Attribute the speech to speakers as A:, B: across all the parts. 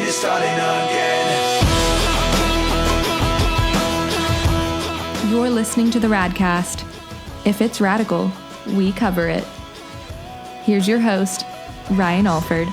A: is starting again.
B: You're listening to the Radcast. If it's radical, we cover it. Here's your host, Ryan Alford.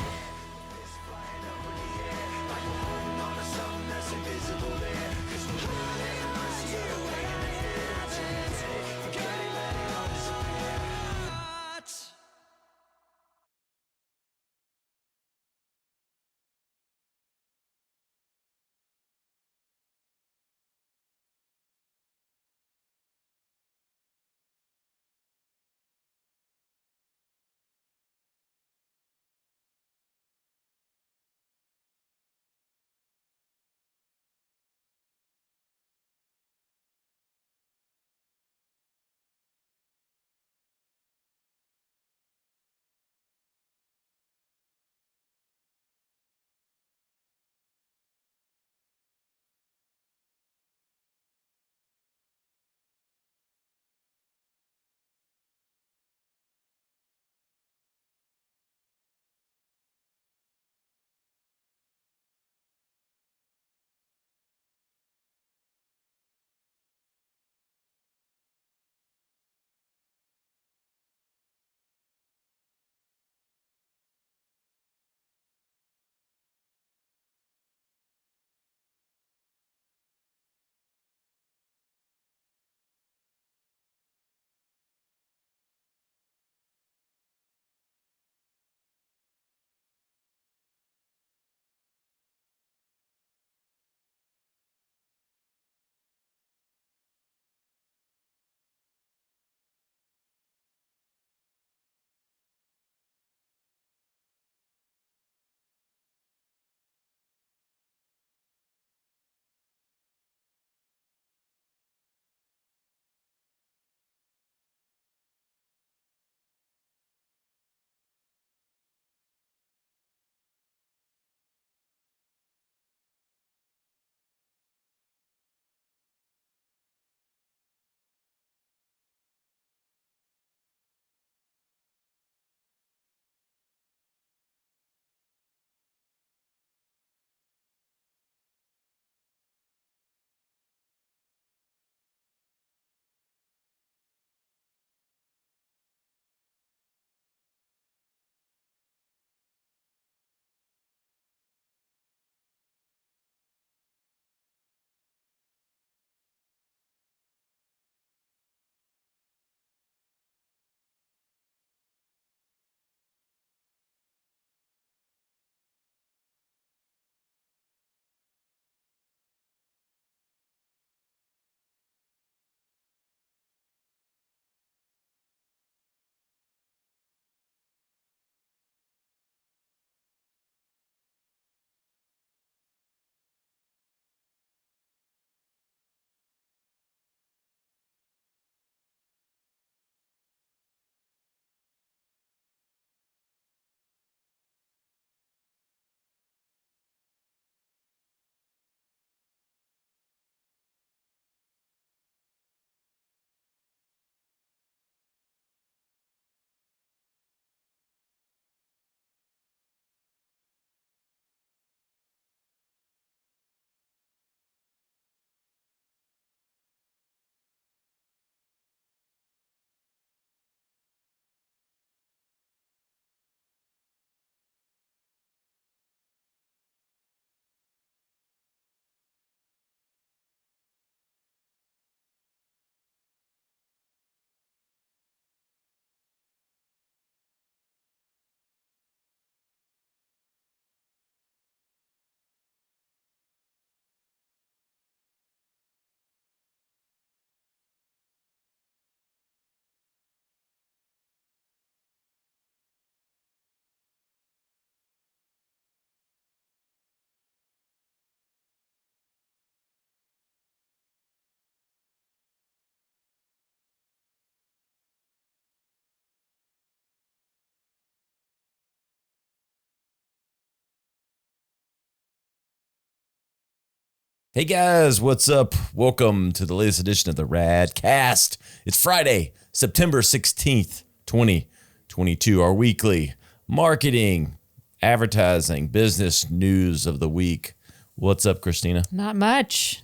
C: Hey guys, what's up? Welcome to the latest edition of the Radcast. It's Friday, September 16th, 2022, our weekly marketing, advertising, business news of the week. What's up, Christina?
B: Not much.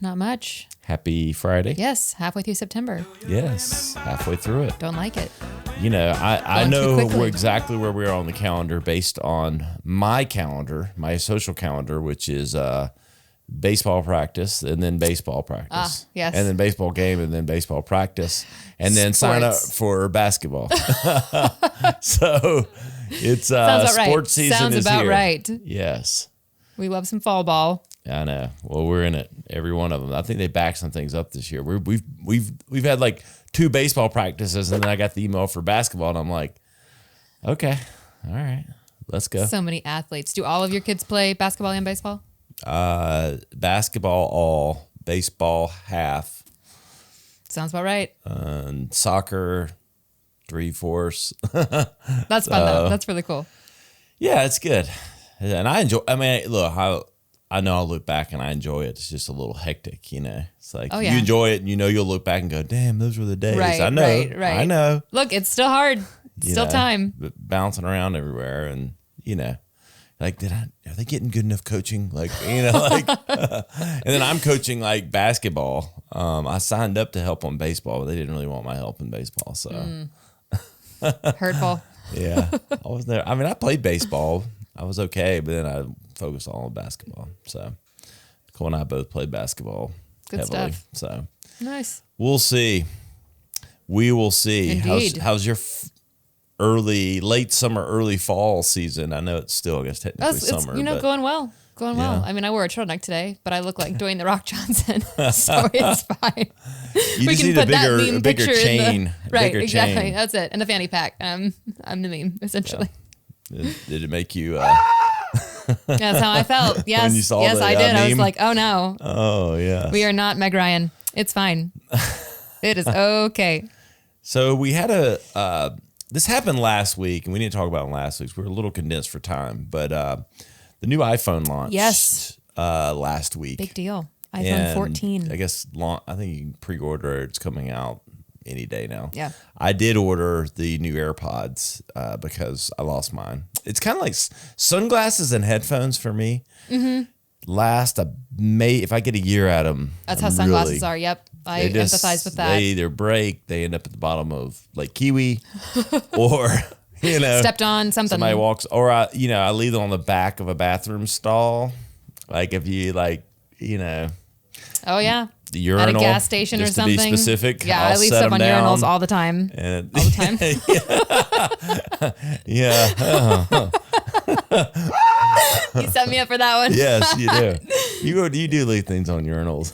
C: Happy Friday.
B: Yes, halfway through September.
C: Yes, halfway through it.
B: Don't like it.
C: You know, I
B: Going too
C: know
B: quickly.
C: exactly where we are on the calendar based on my calendar, my social calendar, which is baseball practice and then baseball practice.
B: Yes.
C: And then baseball game and then baseball practice and then sign up
B: Sports.
C: for basketball. So it's
B: Sounds about right.
C: sports season
B: Sounds
C: is
B: about
C: here.
B: right.
C: Yes.
B: We love some fall ball.
C: I know. Well, we're in it. Every one of them. I think they backed some things up this year. We've had like 2 baseball practices, and then I got the email for basketball, and I'm like, okay, all right, let's go.
B: So many athletes. Do all of your kids play basketball and baseball?
C: Basketball all, baseball half,
B: Sounds about right.
C: and soccer 3/4.
B: That's fun though. That's really cool.
C: Yeah, it's good, and I enjoy. I mean, look, I know I'll look back and I enjoy it. It's just a little hectic, you know. It's like
B: Oh, yeah.
C: you enjoy it, and you know you'll look back and go, "Damn, those were the days."
B: Right,
C: I know,
B: right.
C: I know.
B: Look, it's still hard.
C: You
B: Still
C: know,
B: time.
C: but bouncing around everywhere, and you know, like, are they getting good enough coaching? Like, you know, like, and then I'm coaching like basketball. I signed up to help on baseball, but they didn't really want my help in baseball, so
B: Hurtful.
C: yeah, I was there. I mean, I played baseball. I was okay, but then I focused all on basketball. So Cole and I both played basketball
B: Good
C: heavily.
B: stuff.
C: So
B: Nice.
C: we'll see. We will see.
B: Indeed.
C: How's your late summer, early fall season? I know it's still, I guess, technically
B: It's
C: summer. but
B: going well. Going
C: Yeah.
B: well. I mean, I wore a turtleneck today, but I look like Dwayne The Rock Johnson, so it's fine.
C: you just need a bigger
B: picture
C: chain.
B: Right,
C: bigger
B: exactly.
C: chain.
B: That's it. And a fanny pack. I'm the meme, essentially.
C: Did it make you?
B: That's how I felt. Yes,
C: you saw
B: yes,
C: the,
B: I did. I was
C: meme?
B: like, oh no,
C: Oh yeah.
B: we are not Meg Ryan. It's fine. It is okay.
C: So we had this happened last week, and we didn't talk about it last week. We were a little condensed for time, but the new iPhone launched.
B: Yes.
C: Last week.
B: Big deal. iPhone
C: And
B: 14.
C: I guess I think you can pre-order. It's coming out any day now.
B: Yeah.
C: I did order the new AirPods because I lost mine. It's kind of like sunglasses and headphones for me. Mm-hmm. If I get a year at them.
B: That's how sunglasses are. Yep. I empathize with that.
C: They either break, they end up at the bottom of Lake Kiwi, or
B: Stepped on something.
C: somebody walks, or I leave them on the back of a bathroom stall. Like if you
B: Oh yeah.
C: the urinal
B: At a gas station or
C: just
B: something.
C: To be specific,
B: Yeah,
C: I'll
B: I leave
C: set
B: stuff
C: them
B: on
C: down,
B: urinals all the time.
C: and
B: All the time.
C: yeah.
B: You set me up for that one.
C: Yes, you do. You do leave things on urinals.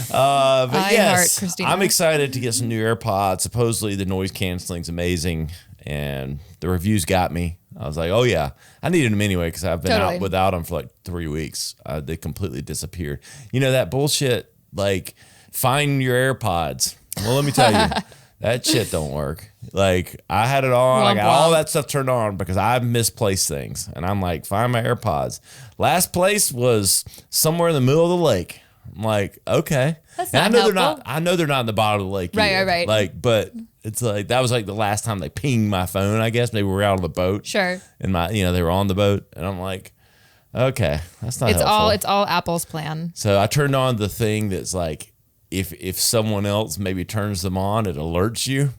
C: But
B: I
C: yes,
B: heart Christina.
C: I'm excited to get some new AirPods. Supposedly the noise canceling's amazing, and the reviews got me. I was like, oh yeah, I needed them anyway because I've been out without them for like 3 weeks. They completely disappeared. You know that bullshit, like find your AirPods. Well, let me tell you, that shit don't work. Like I had it on, I got all that stuff turned on because I misplaced things, and I'm like, find my AirPods. Last place was somewhere in the middle of the lake. I'm like, okay.
B: That's
C: and
B: not
C: I know
B: helpful.
C: I know they're not in the bottom of the lake.
B: Right,
C: either.
B: right.
C: Like, but it's like that was like the last time they pinged my phone. I guess maybe we were out on the boat.
B: Sure.
C: And they were on the boat, and I'm like, okay, that's not helpful.
B: It's all Apple's plan.
C: So I turned on the thing that's like, if someone else maybe turns them on, it alerts you.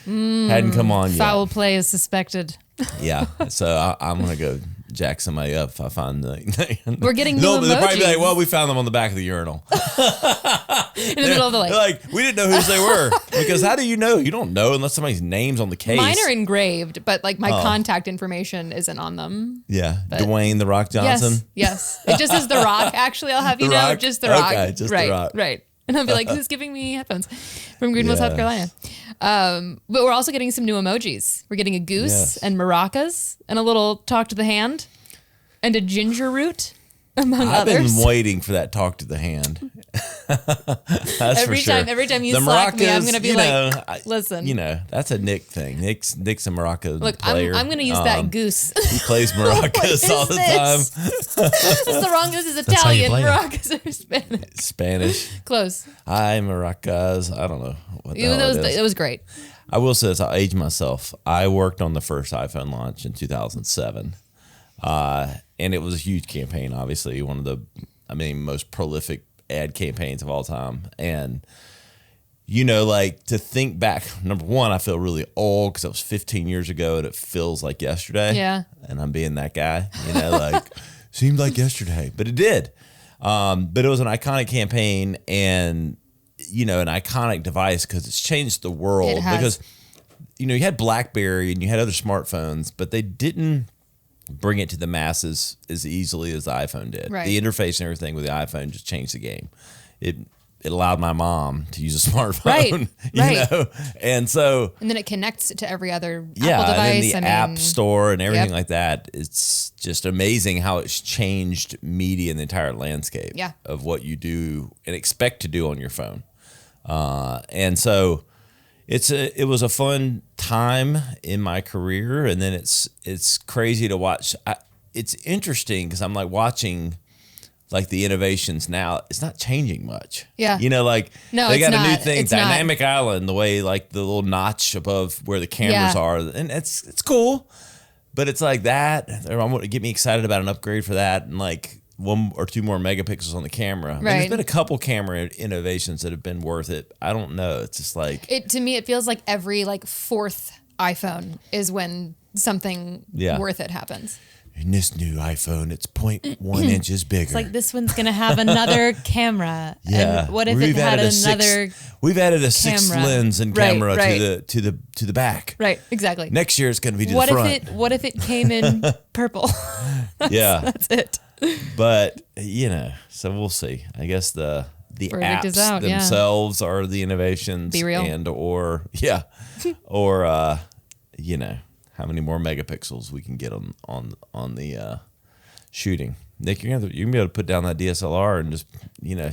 C: Hadn't come on yet.
B: Foul play is suspected.
C: Yeah. So I'm gonna go jack somebody up if I find the.
B: We're getting new
C: They'll probably be like,
B: emojis.
C: well, we found them on the back of the urinal.
B: In the middle of the lake.
C: They're like, we didn't know whose they were. Because how do you know? You don't know unless somebody's name's on the case.
B: Mine are engraved, but like my contact information isn't on them.
C: Yeah. Dwayne The Rock Johnson.
B: Yes. It just is The Rock. Actually, I'll have you
C: The
B: know,
C: Rock?
B: just The Rock.
C: Okay, just The
B: right,
C: Rock.
B: Right. And I'll be like, who's giving me headphones from Greenville,
C: Yeah.
B: South Carolina? But we're also getting some new emojis. We're getting a goose
C: Yes.
B: and maracas and a little talk to the hand and a ginger root, among
C: I've
B: others.
C: been waiting for that talk to the hand. That's
B: Every
C: for sure.
B: every time you
C: The
B: slack me, I'm
C: maracas,
B: going to be
C: you
B: like,
C: know,
B: listen.
C: That's a Nick thing. Nick's a maraca
B: Look,
C: player.
B: I'm going to use that goose.
C: He plays maracas all the time.
B: This is the wrong. This is
C: how you
B: Italian.
C: play 'em.
B: Maracas are Spanish.
C: Spanish.
B: Close.
C: Hi, maracas. I don't know what the hell it is.
B: It was great.
C: I will say this, I'll age myself. I worked on the first iPhone launch in 2007. And it was a huge campaign, obviously, one of the, most prolific ad campaigns of all time. And, like to think back, number one, I feel really old because it was 15 years ago and it feels like yesterday.
B: Yeah.
C: And I'm being that guy, like seemed like yesterday, but it did. But it was an iconic campaign and, an iconic device because it's changed the world.
B: It has.
C: Because, you had BlackBerry and you had other smartphones, but they didn't bring it to the masses as easily as the iPhone did.
B: Right.
C: The interface and everything with the iPhone just changed the game. It allowed my mom to use a smartphone,
B: right.
C: And so...
B: And then it connects to every other Apple
C: and
B: device.
C: then the App Store and everything like that. It's just amazing how it's changed media and the entire landscape of what you do and expect to do on your phone. And so it was a fun time in my career. And then it's crazy to watch. It's interesting because I'm like watching like the innovations now. It's not changing much.
B: Yeah.
C: No, they got a new thing,
B: it's
C: Dynamic Island, the way like the little notch above where the cameras are. And it's cool, but it's like that. I want to get me excited about an upgrade for that. And like 1 or 2 more megapixels on the camera.
B: Right.
C: There's been a couple camera innovations that have been worth it. I don't know. It's just like
B: to me, it feels like every like 4th iPhone is when something worth it happens.
C: In this new iPhone, it's 0.1 inches bigger.
D: It's like this one's gonna have another camera.
C: Yeah.
D: And what if it had another?
C: We've added a 6th
D: camera.
C: lens and camera to the back.
B: Right. Exactly.
C: Next year it's going to be to the front.
D: What if it came in purple?
B: That's it.
C: But so we'll see. I guess the
B: Verdict is
C: apps
B: out,
C: themselves are the innovations.
B: Be real.
C: And or how many more megapixels we can get on the shooting. Nick, you're gonna be able to put down that DSLR and just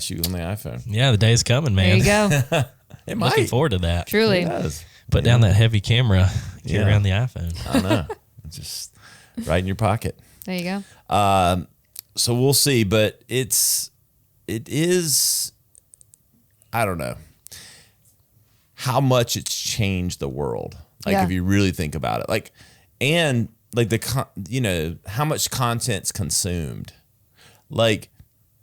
C: shoot on the iPhone.
E: Yeah, the day's coming, man.
B: There you go.
C: It
E: Looking
C: might.
E: forward to that.
B: Truly.
C: It does.
E: Put down that heavy camera, get around the iPhone.
C: I know. It's just right in your pocket.
B: There you go.
C: So we'll see, but it is, I don't know how much it's changed the world. Like if you really think about it, like, and like how much content's consumed, like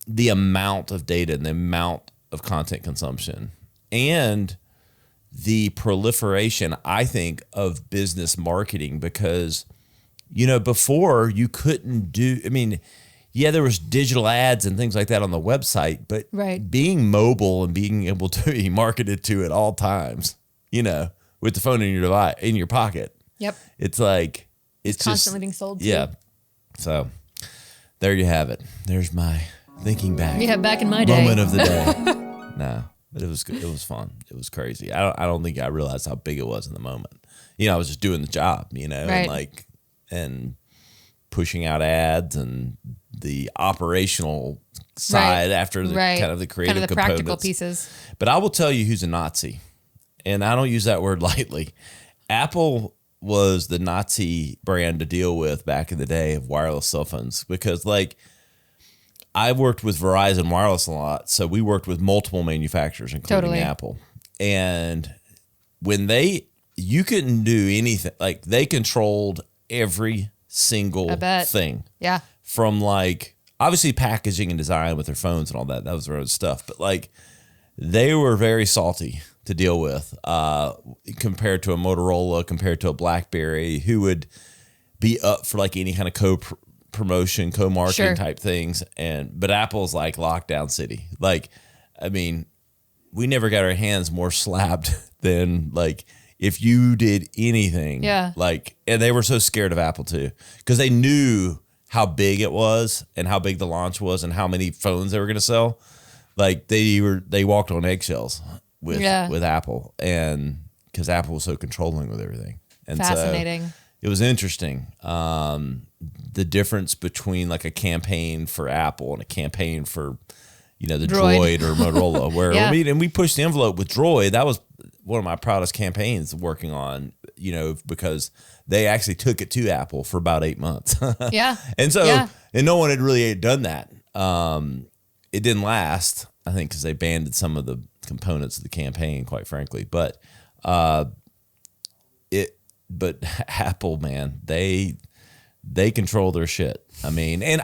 C: the amount of data and the amount of content consumption and the proliferation, I think, of business marketing because, before you couldn't do, there was digital ads and things like that on the website, but being mobile and being able to be marketed to at all times, with the phone in your device, in your pocket.
B: Yep.
C: It's like, it's
B: constantly being sold to.
C: Yeah. So there you have it. There's my thinking back.
B: Yeah, back in my day.
C: Moment of the day. No, but it was good. It was fun. It was crazy. I don't think I realized how big it was in the moment. I was just doing the job, and pushing out ads and the operational side after the kind of the creative
B: kind of the
C: components.
B: practical pieces.
C: But I will tell you who's a Nazi, and I don't use that word lightly. Apple was the Nazi brand to deal with back in the day of wireless cell phones because, like, I worked with Verizon Wireless a lot, so we worked with multiple manufacturers, including Apple. And when you couldn't do anything, like they controlled every single thing.
B: Yeah.
C: From like obviously packaging and design with their phones and all that. That was their own stuff. But like they were very salty to deal with compared to a Motorola, compared to a BlackBerry, who would be up for like any kind of co-promotion, co-marketing type things. But Apple's like lockdown city. Like, we never got our hands more slapped than like if you did anything.
B: Yeah.
C: Like, and they were so scared of Apple too, because they knew how big it was and how big the launch was and how many phones they were going to sell. Like they walked on eggshells with Apple, and because Apple was so controlling with everything. And
B: fascinating.
C: So it was interesting. The difference between like a campaign for Apple and a campaign for, the Droid or Motorola, where and we pushed the envelope with Droid. That was one of my proudest campaigns working on, because they actually took it to Apple for about 8 months.
B: Yeah.
C: And so, and no one had really done that. It didn't last, I think, because they banned some of the components of the campaign, quite frankly. But but Apple, man, they control their shit. I mean, and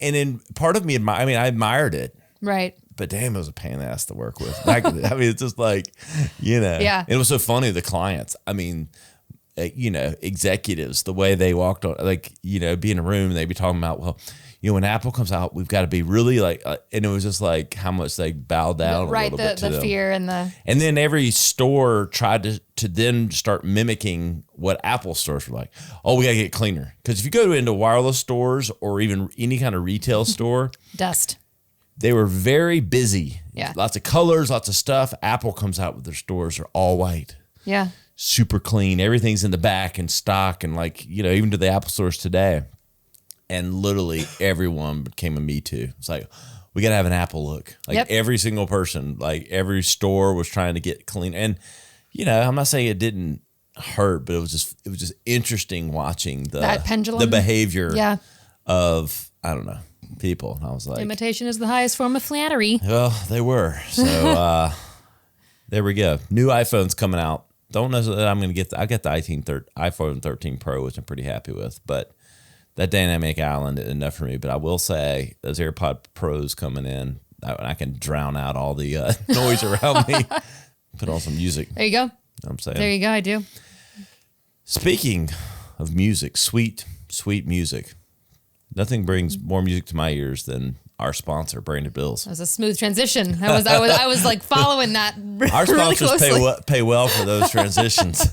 C: in part of me, I admired it.
D: Right.
C: But damn, it was a pain in the ass to work with. I mean, it's just like,
D: Yeah.
C: It was so funny, the clients. I mean, executives, the way they walked on, like, be in a room and they'd be talking about, well, when Apple comes out, we've got to be really like, and it was just like how much they bowed down a little bit to
D: the
C: them.
D: fear and the...
C: And then every store tried to then start mimicking what Apple stores were like. Oh, we got to get cleaner. Because if you go into wireless stores or even any kind of retail store,
D: Dust.
C: they were very busy.
D: Yeah.
C: Lots of colors, lots of stuff. Apple comes out with their stores are all white.
D: Yeah.
C: Super clean. Everything's in the back and stock and like, even to the Apple stores today. And literally everyone became a Me Too. It's like, we got to have an Apple look. Like every single person, like every store was trying to get clean. And, I'm not saying it didn't hurt, but it was just interesting watching
D: that pendulum,
C: the behavior
D: of,
C: I don't know, people. And I was like,
D: imitation is the highest form of flattery.
C: well, they were. So there we go. New iPhone's coming out. Don't know that I'm going to get I got the iPhone 13 Pro, which I'm pretty happy with, but that dynamic island is enough for me. But I will say those AirPod Pros coming in, I can drown out all the noise around me. Put on some music.
D: There you go.
C: You know what I'm saying?
D: There you go. I do.
C: Speaking of music, sweet music. Nothing brings more music to my ears than our sponsor, Branded Bills.
D: That was a smooth transition. I was like following that
C: Our
D: really
C: sponsors
D: closely.
C: pay well for those transitions.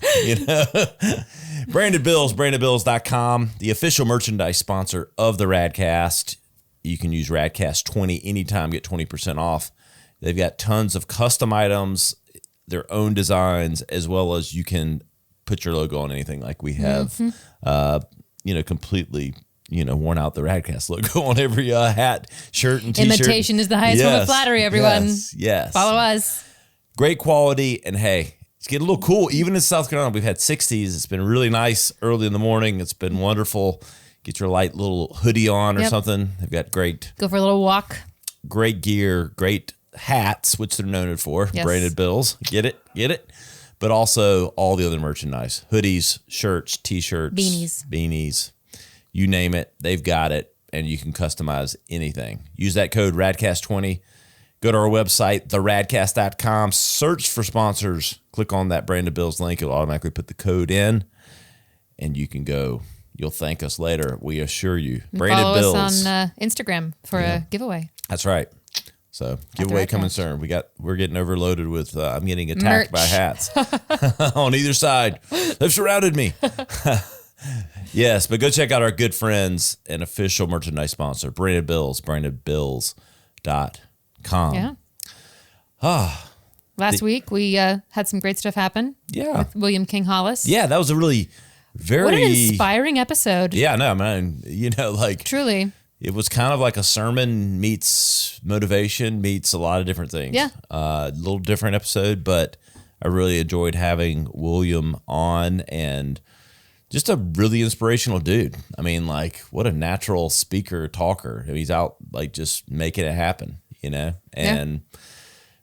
C: Branded Bills, brandedbills.com, the official merchandise sponsor of the Radcast. You can use Radcast 20 anytime, get 20% off. They've got tons of custom items, their own designs, as well as you can put your logo on anything like we have, completely, worn out the Radcast logo on every hat, shirt, and t-shirt.
D: Imitation is the highest form of flattery, everyone.
C: Yes.
D: Follow us.
C: Great quality, and hey, it's getting a little cool. Even in South Carolina, we've had 60s. It's been really nice early in the morning. It's been wonderful. Get your light little hoodie on or something. They've got
D: Go for a little walk.
C: great gear, great hats, which they're known for.
D: Yes.
C: Branded Bills. Get it. But also all the other merchandise. Hoodies, shirts, t-shirts. Beanies. You name it, they've got it. And you can customize anything. Use that code RADCAST20. Go to our website, theradcast.com. Search for sponsors. Click on that Branded Bills link. It'll automatically put the code in. And you can go. You'll thank us later. We assure you. Branded
D: Follow
C: Bills.
D: us on Instagram for a giveaway.
C: That's right. So giveaway coming soon. We're getting overloaded with. I'm getting
D: Merch.
C: attacked by hats on either side. They've surrounded me. Yes, but go check out our good friends and official merchandise sponsor, Branded Bills, brandedbills.com.
D: Yeah. Last week we had some great stuff happen.
C: Yeah.
D: With William King Hollis.
C: Yeah, that was a really very
D: What an inspiring episode.
C: Yeah, no, man.
D: Truly.
C: It was kind of like a sermon meets motivation meets a lot of different things.
D: Yeah.
C: A little different episode, but I really enjoyed having William on and just a really inspirational dude. I mean, what a natural speaker, talker. He's out just making it happen, and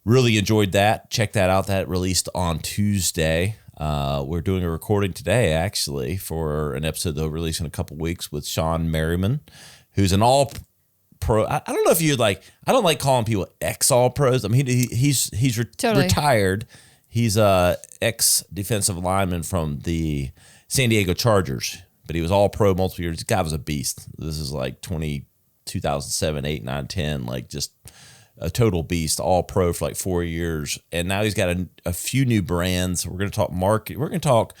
C: really enjoyed that. Check that out. That released on Tuesday. We're doing a recording today, actually, for an episode that will release in a couple weeks with Shawne Merriman, who's an all pro. I don't know if you I don't like calling people ex all pros. I mean, he's
D: Totally.
C: retired. He's a ex defensive lineman from the San Diego Chargers, but he was all pro multiple years. This guy was a beast. This is 2007, 8, 9, 10, just a total beast, all pro for 4 years. And now he's got a few new brands. We're going to talk market. We're going to talk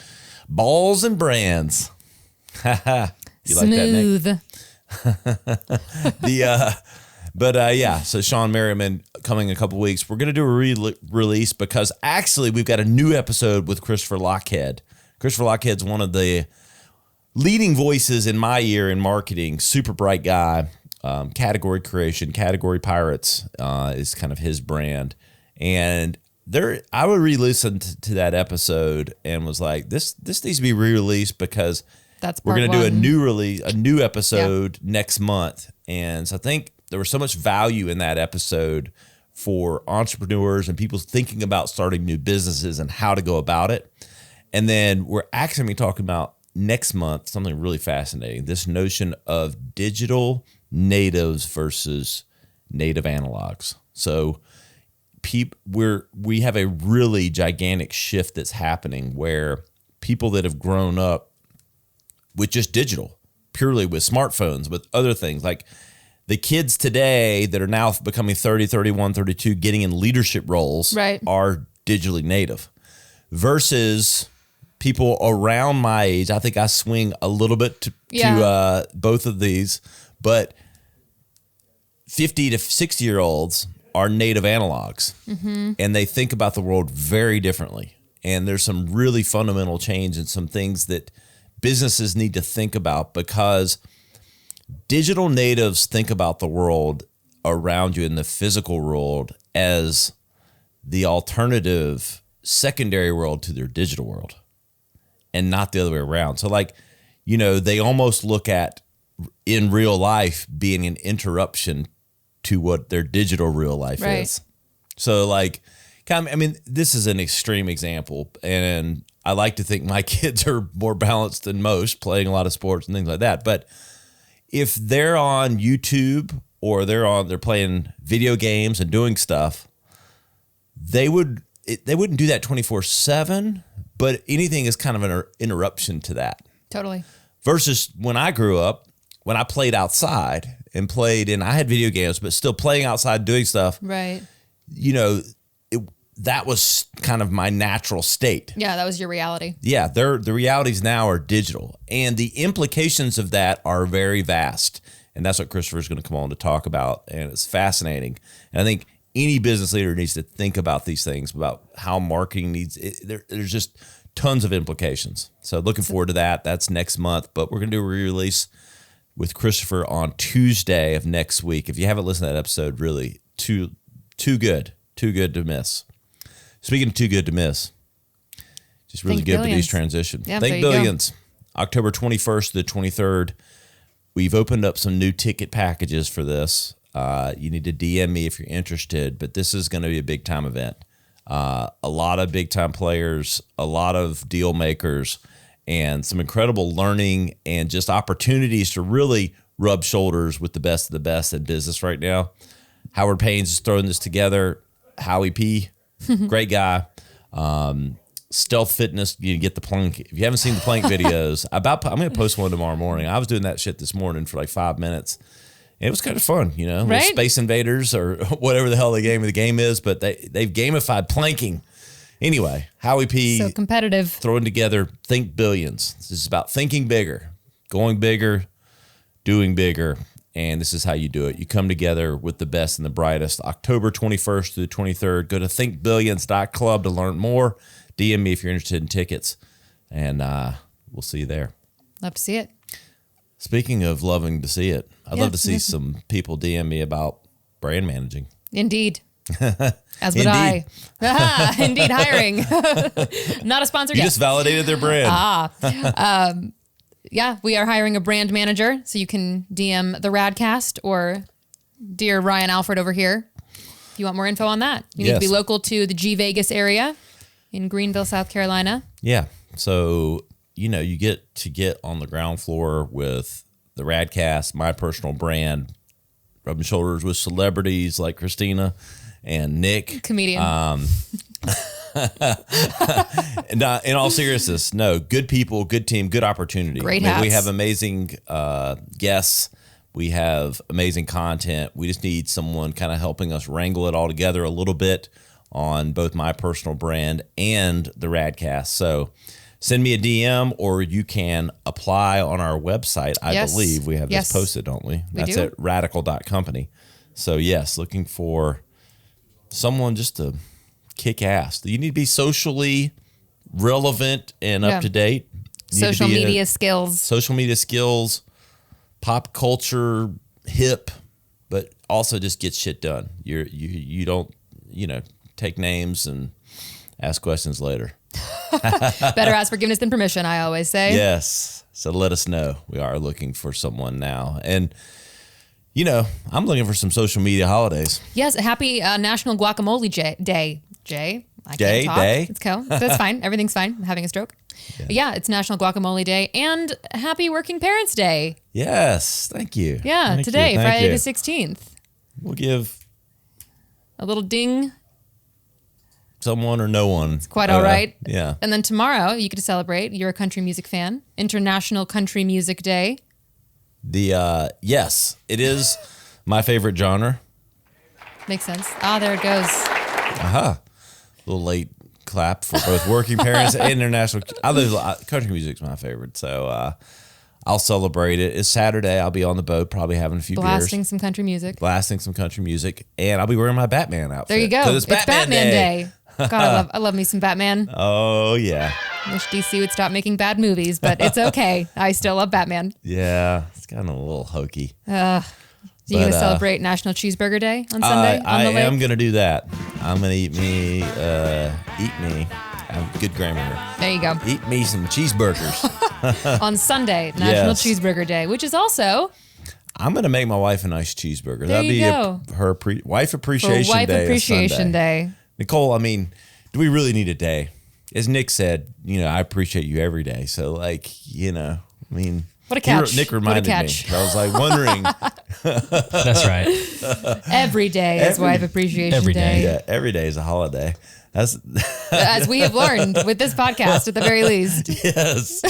C: balls and brands. You like that, Nick?
D: Smooth.
C: So Shawne Merriman coming in a couple weeks. We're going to do a release because actually we've got a new episode with Christopher Lochhead. Christopher Lochhead's one of the leading voices in my ear in marketing. Super bright guy. Category creation, category pirates is kind of his brand. And I would re-listen to that episode and was like, this needs to be re-released because
D: That's
C: we're
D: part
C: going to do
D: one.
C: a new episode next month. And so I think there was so much value in that episode for entrepreneurs and people thinking about starting new businesses and how to go about it. And then we're actually going to be talking about next month something really fascinating, this notion of digital natives versus native analogs. So we have a really gigantic shift that's happening where people that have grown up with just digital, purely with smartphones, with other things, like the kids today that are now becoming 30, 31, 32, getting in leadership roles are digitally native versus people around my age. I think I swing a little bit to both of these, but 50 to 60-year-olds are native analogs, and they think about the world very differently. And there's some really fundamental change and some things that businesses need to think about, because digital natives think about the world around you in the physical world as the alternative secondary world to their digital world, and not the other way around. So they almost look at in real life being an interruption to what their digital real life is. So this is an extreme example, and I like to think my kids are more balanced than most, playing a lot of sports and things like that. But if they're on YouTube or they're playing video games and doing stuff, they wouldn't do that 24/7, but anything is kind of an interruption to that.
D: Totally. Versus
C: when I grew up, when I played outside and I had video games, but still playing outside, doing stuff.
D: Right.
C: That was kind of my natural state.
D: Yeah, that was your reality.
C: Yeah, the realities now are digital, and the implications of that are very vast. And that's what Christopher's going to come on to talk about, and it's fascinating. And I think any business leader needs to think about these things, about how marketing needs. There's just tons of implications. So looking forward to that. That's next month, but we're going to do a re-release with Christopher on Tuesday of next week. If you haven't listened to that episode, really too good to miss. Speaking of too good to miss, just really
D: Think
C: good
D: billions.
C: for these transitions.
D: Yeah,
C: Think Billions, October 21st to the 23rd. We've opened up some new ticket packages for this. You need to DM me if you're interested, but this is going to be a big time event. A lot of big time players, a lot of deal makers, and some incredible learning and just opportunities to really rub shoulders with the best of the best in business right now. Howard Payne's is throwing this together. Howie P, great guy. Stealth Fitness, you get the plank. If you haven't seen the plank videos, I'm going to post one tomorrow morning. I was doing that shit this morning for like 5 minutes. It was kind of fun,
D: right?
C: Space Invaders or whatever the hell the game is, but they've gamified planking. Anyway, Howie P.
D: So competitive.
C: Throwing together Think Billions. This is about thinking bigger, going bigger, doing bigger, and this is how you do it. You come together with the best and the brightest. October 21st to the 23rd. Go to thinkbillions.club to learn more. DM me if you're interested in tickets, and we'll see you there.
D: Love to see it.
C: Speaking of loving to see it, I'd love to see some people DM me about brand managing.
D: Indeed. As would I. Indeed, hiring. Not a sponsor
C: You
D: yet.
C: just validated their brand.
D: Yeah, we are hiring a brand manager, so you can DM the Radcast or dear Ryan Alford over here if you want more info on that. You need to be local to the G Vegas area in Greenville, South Carolina.
C: Yeah. So, you get to get on the ground floor with the Radcast, my personal brand, rubbing shoulders with celebrities like Christina and Nick.
D: Comedian.
C: And in all seriousness, no, good people, good team, good opportunity.
D: Great hats.
C: We have amazing guests. We have amazing content. We just need someone kind of helping us wrangle it all together a little bit on both my personal brand and the Radcast. So send me a DM, or you can apply on our website. I believe we have this posted, don't we? That's
D: do.
C: at radical.company. So yes, looking for someone just to kick ass. You need to be socially relevant and up to date.
D: Social media skills, pop culture, hip, but also just get shit done. You don't, take names and ask questions later. Better ask forgiveness than permission, I always say.
C: Yes. So let us know. We are looking for someone now. And, I'm looking for some social media holidays.
D: Yes, happy National Guacamole Day. Jay, I can't talk. It's cool. That's fine. Everything's fine. I'm having a stroke. Yeah, it's National Guacamole Day and Happy Working Parents Day.
C: Yes, thank you.
D: Yeah,
C: Thank
D: today,
C: you.
D: Friday the 16th.
C: We'll give
D: a little ding.
C: Someone or no one. It's
D: quite all right.
C: Yeah.
D: And then tomorrow, you get to celebrate. You're a country music fan. International Country Music Day.
C: Yes, it is my favorite genre.
D: Makes sense. There it goes.
C: A little late clap for both working parents and international. Country music's my favorite, so I'll celebrate it. It's Saturday. I'll be on the boat, probably having a few
D: Blasting
C: beers.
D: some country music.
C: Blasting some country music, and I'll be wearing my Batman outfit.
D: There you go. It's Batman Day. God, I love me some Batman.
C: Oh yeah.
D: Wish DC would stop making bad movies, but it's okay. I still love Batman.
C: Yeah, it's kind of a little hokey.
D: You going to celebrate National Cheeseburger Day on Sunday?
C: I am going to do that. I'm going to eat me. I have good grammar here.
D: There you go.
C: Eat me some cheeseburgers.
D: On Sunday, National Cheeseburger Day, which is also...
C: I'm going to make my wife a nice cheeseburger.
D: There you go.
C: Her Wife Appreciation Day.
D: Wife Appreciation Day.
C: Nicole, I mean, do we really need a day? As Nick said, I appreciate you every day. So, I mean...
D: What a catch.
C: Nick reminded me. I was wondering.
E: That's right.
D: Every day is Wife Appreciation Day.
C: Yeah, every day is a holiday.
D: As we have learned with this podcast, at the very least.
C: Yes.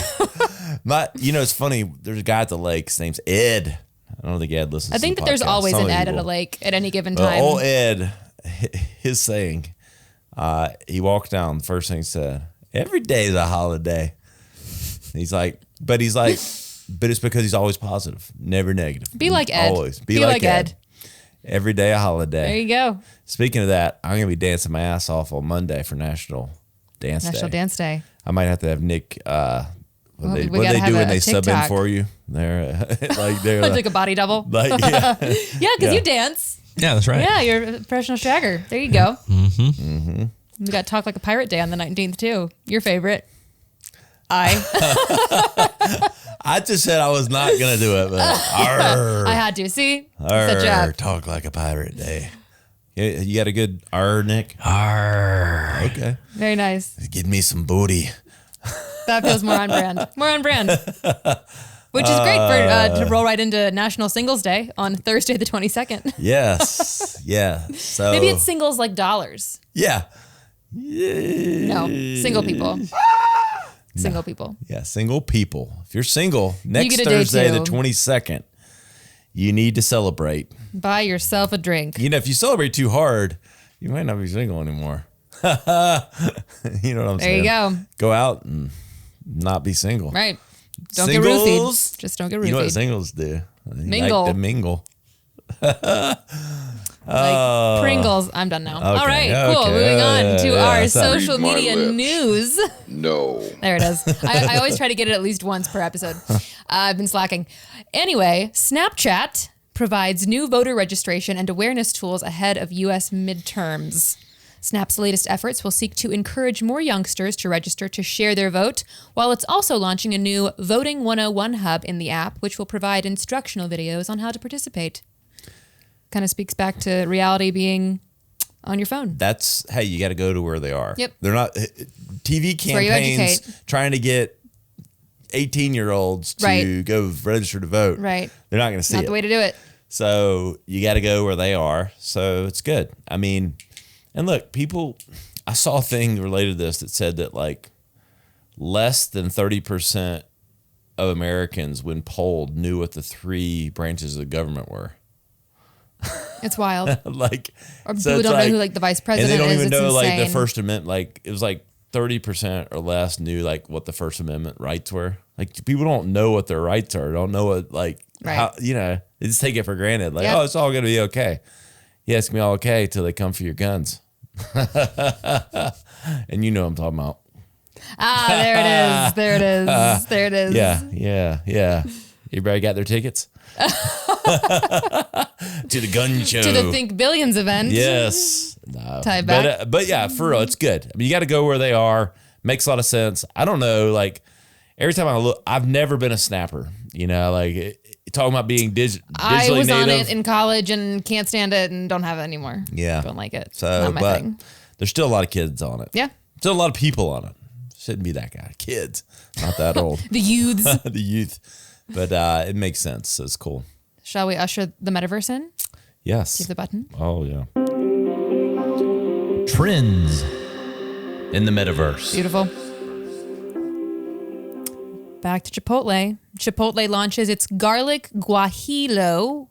C: It's funny. There's a guy at the lake. His name's Ed. I don't think Ed listens to the podcast.
D: I think that there's always an Ed at a lake at any given time.
C: Old Ed, his saying, he walked down, the first thing he said, every day is a holiday. He's like, but it's because he's always positive, never negative.
D: Be like Ed.
C: Always. Be like Ed. Every day a holiday.
D: There you go.
C: Speaking of that, I'm going to be dancing my ass off on Monday for National Dance Day.
D: National Dance Day.
C: I might have to have Nick, what they do when they sub in for you. They're
D: like a body double. Yeah, because you dance.
E: Yeah, that's right.
D: Yeah, you're a professional shagger. There you go. We got Talk Like a Pirate Day on the 19th too. Your favorite.
C: I just said I was not going to do it, but
D: I had to. See? Such a
C: Talk Like a Pirate Day. You got a good Nick? Okay.
D: Very nice.
C: Give me some booty.
D: That feels more on brand. More on brand. Which is great for to roll right into National Singles Day on Thursday the 22nd.
C: Yes. Yeah. So
D: maybe it's singles like dollars.
C: Yeah.
D: No, single people. Single people.
C: Yeah, single people. If you're single, next Thursday, the 22nd, you need to celebrate.
D: Buy yourself a drink.
C: If you celebrate too hard, you might not be single anymore. You know what I'm saying?
D: There you go.
C: Go out and not be single.
D: Right. Don't
C: Singles,
D: get roofied. Just don't get roofied.
C: You know what singles do? They
D: mingle.
C: Like to mingle.
D: Like Pringles. I'm done now. Okay, all right, cool. Moving on to our social media news.
A: No.
D: There it is. I always try to get it at least once per episode. I've been slacking. Anyway, Snapchat provides new voter registration and awareness tools ahead of U.S. midterms. Snap's latest efforts will seek to encourage more youngsters to register to share their vote, while it's also launching a new Voting 101 hub in the app, which will provide instructional videos on how to participate. Kind of speaks back to reality being on your phone.
C: Hey, you got to go to where they are.
D: Yep.
C: They're not TV campaigns trying to get 18-year-olds to go register to vote.
D: Right.
C: They're not going to see it.
D: Not the way to do it.
C: So you got to go where they are. So it's good. I mean, and look, I saw a thing related to this that said that less than 30% of Americans, when polled, knew what the three branches of the government were.
D: It's wild.
C: Or
D: people don't know who the vice president is.
C: And they don't even know
D: insane.
C: the First Amendment. It was 30% or less knew what the First Amendment rights were. People don't know what their rights are. Don't know what how they just take it for granted. Oh, it's all gonna be okay. Yeah, it's gonna be all okay till they come for your guns. And you know what I'm talking about.
D: There it is. There it is. There it is.
C: Yeah. Everybody got their tickets? To the gun show.
D: To the Think Billions event.
C: Yes. No.
D: Tie back.
C: But yeah, for real, it's good. I mean, you got to go where they are. Makes a lot of sense. I don't know, every time I look, I've never been a snapper. Talking about being digitally
D: I was
C: native.
D: on it in college and can't stand it and don't have it anymore.
C: Yeah.
D: Don't like it.
C: So,
D: Not my thing.
C: there's still a lot of kids on it.
B: Yeah.
C: Still a lot of people on it. Shouldn't be that guy. Kids, not that old.
B: The youths.
C: The youth. But it makes sense. So it's cool.
B: Shall we usher the metaverse in?
C: Yes.
B: Give the button.
C: Oh, yeah.
D: Trends in the metaverse.
B: Beautiful. Back to Chipotle. Chipotle launches its Garlic Guajillo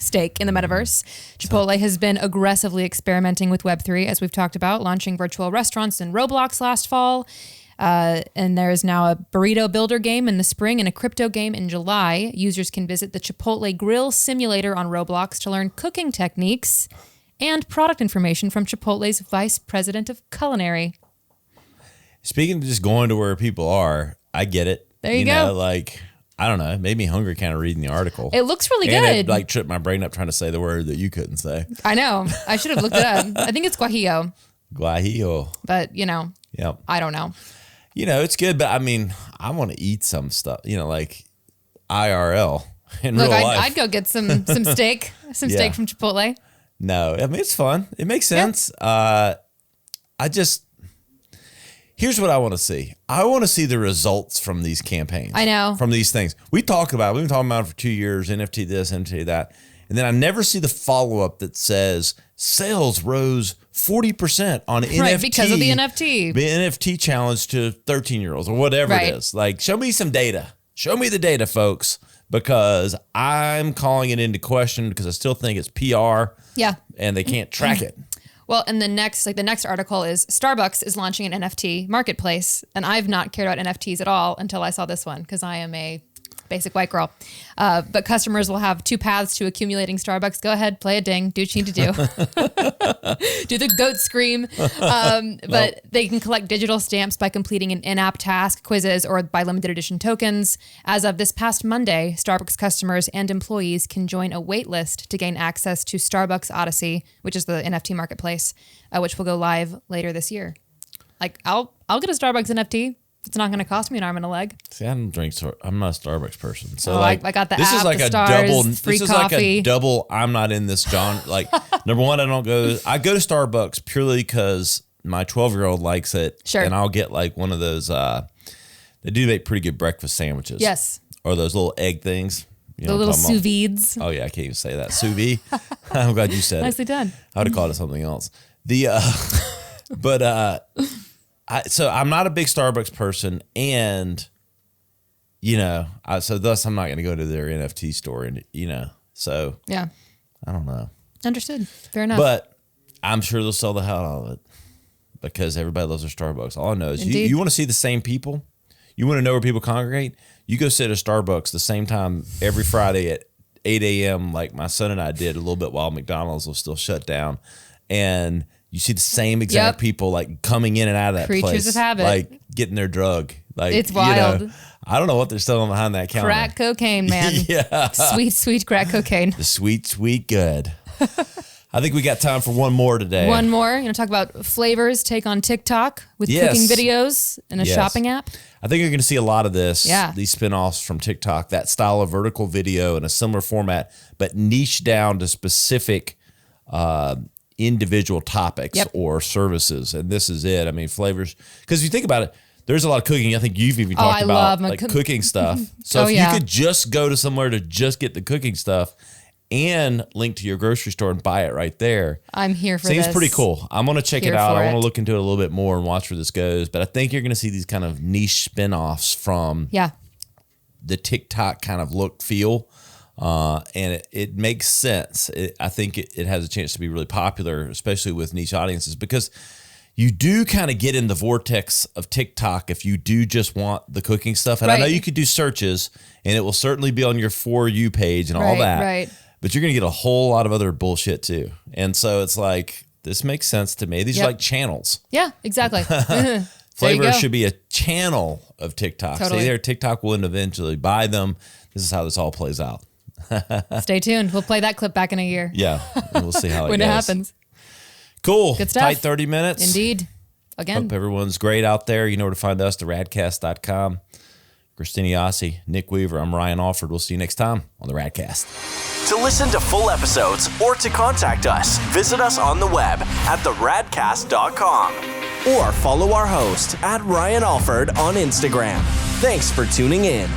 B: Steak in the metaverse. Chipotle has been aggressively experimenting with Web3, as we've talked about, launching virtual restaurants in Roblox last fall. And there is now a burrito builder game in the spring and a crypto game in July. Users can visit the Chipotle Grill Simulator on Roblox to learn cooking techniques and product information from Chipotle's Vice President of Culinary.
C: Speaking of just going to where people are, I get it.
B: There you go.
C: Like, I don't know. It made me hungry kind of reading the article.
B: It looks really
C: and
B: good.
C: It like tripped my brain up trying to say the word that you couldn't say.
B: I know. I should have looked it up. I think it's guajillo.
C: Guajillo.
B: But, you know,
C: Yep.
B: I don't know.
C: You know, it's good, but I mean, I want to eat some stuff, you know, like IRL in
B: Look,
C: real life.
B: I'd go get some steak, steak from Chipotle.
C: No, I mean, it's fun. It makes sense. Here's what I want to see. I want to see the results from these campaigns.
B: I know.
C: From these things. We've been talking about it for 2 years, NFT this, NFT that. And then I never see the follow-up that says sales rose 40% on NFT.
B: Right, because of the NFT.
C: The NFT challenge to 13-year-olds or whatever it is. Like, show me some data. Show me the data, folks, because I'm calling it into question because I still think it's PR.
B: Yeah.
C: And they can't track it.
B: Well, and the next article is Starbucks is launching an NFT marketplace. And I've not cared about NFTs at all until I saw this one because I am a basic white girl. But customers will have 2 paths to accumulating Starbucks. Go ahead, play a ding, do what you need to do. Do the goat scream. But they can collect digital stamps by completing an in-app task, quizzes, or by limited edition tokens. As of this past Monday, Starbucks customers and employees can join a wait list to gain access to Starbucks Odyssey, which is the NFT marketplace, which will go live later this year. Like, I'll get a Starbucks NFT. It's not going to cost me an arm and a leg.
C: See, I don't drink. I'm not a Starbucks person. So
B: I got the
C: this
B: app,
C: is like
B: the
C: a
B: stars,
C: double.
B: free
C: This is
B: coffee.
C: like a double. I'm not in this genre. Like, number one, I go to Starbucks purely because my 12-year-old likes it.
B: Sure.
C: And I'll get like one of those. They do make pretty good breakfast sandwiches.
B: Yes.
C: Or those little egg things. You know
B: The
C: what
B: little
C: I'm talking
B: sous vides.
C: about? Oh yeah, I can't even say that. Sous vide. I'm glad you said it.
B: Nicely done.
C: I would have called it something else. So I'm not a big Starbucks person, and so thus I'm not going to go to their NFT store, and so
B: Yeah.
C: I don't know,
B: Understood. Fair enough.
C: but I'm sure they'll sell the hell out of it because everybody loves their Starbucks. All I know is
B: Indeed.
C: you want to see the same people, you want to know where people congregate. You go sit at Starbucks the same time every Friday at 8 a.m. like my son and I did a little bit while McDonald's was still shut down, and you see the same exact people like coming in and out of that
B: Creatures
C: place,
B: of habit.
C: like getting their drug. Like
B: It's wild.
C: I don't know what they're selling behind that counter.
B: Crack cocaine, man.
C: Yeah,
B: Sweet crack cocaine.
C: the sweet good. I think we got time for one more today.
B: One more. Talk about Flavrs take on TikTok with
C: Yes.
B: cooking videos and a
C: Yes.
B: shopping app.
C: I think you're going to see a lot of this.
B: Yeah.
C: These spinoffs from TikTok, that style of vertical video in a similar format, but niche down to specific individual topics or services. And this is it. I mean, Flavrs, because if you think about it, there's a lot of cooking. I think you've even talked
B: I
C: about
B: love my
C: like cooking stuff. So
B: Oh,
C: if
B: yeah.
C: you could just go to somewhere to just get the cooking stuff and link to your grocery store and buy it right there.
B: I'm here for
C: Seems
B: this.
C: pretty cool. I'm going to check
B: Here
C: it out.
B: for
C: I want
B: it.
C: to look into it a little bit more and watch where this goes. But I think you're going to see these kind of niche spinoffs from
B: Yeah.
C: the TikTok kind of look, feel. And it makes sense. I think it has a chance to be really popular, especially with niche audiences, because you do kind of get in the vortex of TikTok if you do just want the cooking stuff. And I know
B: Right.
C: you could do searches, and it will certainly be on your For You page and all that.
B: Right.
C: But you're going to get a whole lot of other bullshit too. And so it's like, this makes sense to me. These
B: Yep.
C: are like channels.
B: Yeah, exactly. There you
C: Flavor
B: go.
C: should be a channel of TikTok.
B: Totally.
C: So either TikTok will eventually buy them. This is how this all plays out.
B: Stay tuned. We'll play that clip back in a year.
C: Yeah. And we'll see how it
B: When
C: goes.
B: it happens.
C: Cool.
B: Good stuff.
C: Tight 30 minutes.
B: Indeed. Again.
C: Hope everyone's great out there. You know where to find us, theradcast.com. Christina Yossi, Nick Weaver, I'm Ryan Alford. We'll see you next time on the Radcast.
F: To listen to full episodes or to contact us, visit us on the web at theradcast.com or follow our host at Ryan Alford on Instagram. Thanks for tuning in.